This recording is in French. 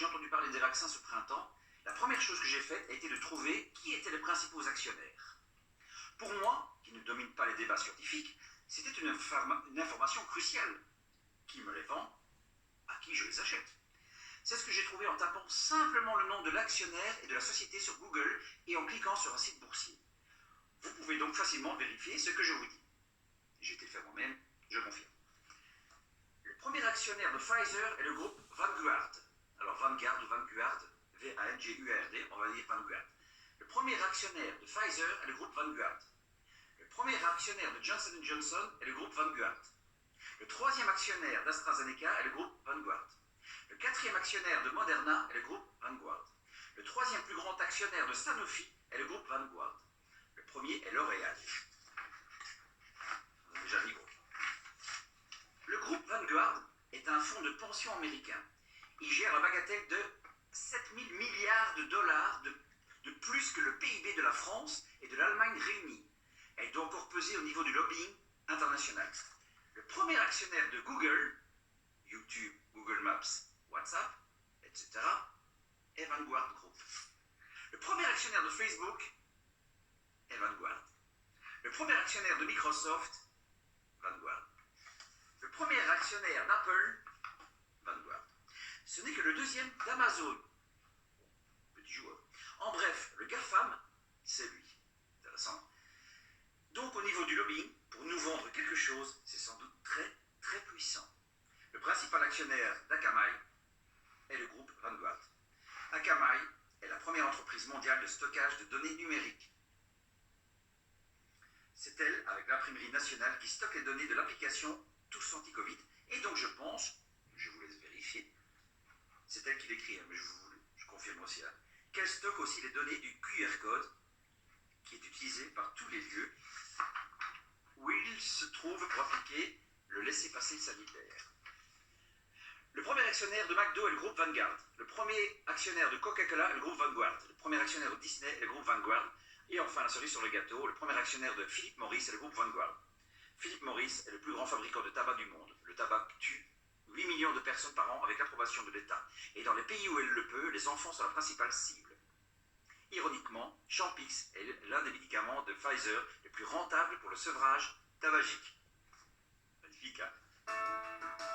j'ai entendu parler des vaccins ce printemps, la première chose que j'ai faite a été de trouver qui étaient les principaux actionnaires. Pour moi, qui ne domine pas les débats scientifiques, c'était une information cruciale. Qui me les vend? À qui je les achète? C'est ce que j'ai trouvé en tapant simplement le nom de l'actionnaire et de la société sur Google et en cliquant sur un site boursier. Vous pouvez donc facilement vérifier ce que je vous dis. J'ai été le faire moi-même, je confirme. Le premier actionnaire de Pfizer est le groupe Vanguard. Alors Vanguard ou Vanguard, V-A-N-G-U-A-R-D, on va dire Vanguard. Le premier actionnaire de Pfizer est le groupe Vanguard. Le premier actionnaire de Johnson & Johnson est le groupe Vanguard. Le troisième actionnaire d'AstraZeneca est le groupe Vanguard. Le quatrième actionnaire de Moderna est le groupe Vanguard. Le troisième plus grand actionnaire de Sanofi est le groupe Vanguard. Le premier est L'Oréal. Déjà dit gros. Le groupe Vanguard est un fonds de pension américain. Il gère la bagatelle de 7 000 milliards de dollars de plus que le PIB de la France et de l'Allemagne réunis. Elle doit encore peser au niveau du lobbying international. Le premier actionnaire de Google, YouTube, Google Maps, WhatsApp, etc., est Vanguard Group. Le premier actionnaire de Facebook est Vanguard. Le premier actionnaire de Microsoft, Vanguard. Le premier actionnaire d'Apple, Vanguard. Ce n'est que le deuxième d'Amazon. Petit joueur. En bref, le GAFAM, c'est lui. Intéressant. Donc au niveau du lobbying, pour nous vendre quelque chose, c'est sans doute très, très puissant. Le principal actionnaire d'Akamai est le groupe Vanguard. Akamai est la première entreprise mondiale de stockage de données numériques. C'est elle, avec l'imprimerie nationale, qui stocke les données de l'application Tous Anti-Covid. Et donc je pense, je vous laisse vérifier, c'est elle qui l'écrit, mais je confirme aussi, qu'elle stocke aussi les données du QR code qui est utilisé par tous les lieux où il se trouve pour appliquer le laissez-passer sanitaire. Le premier actionnaire de McDo est le groupe Vanguard. Le premier actionnaire de Coca-Cola est le groupe Vanguard. Le premier actionnaire de Disney est le groupe Vanguard. Et enfin, la cerise sur le gâteau, le premier actionnaire de Philip Morris est le groupe Vanguard. Philip Morris est le plus grand fabricant de tabac du monde. Le tabac tue 8 millions de personnes par an avec l'approbation de l'État. Et dans les pays où elle le peut, les enfants sont la principale cible. Ironiquement, Champix est l'un des médicaments de Pfizer les plus rentables pour le sevrage tabagique. Magnifique, hein?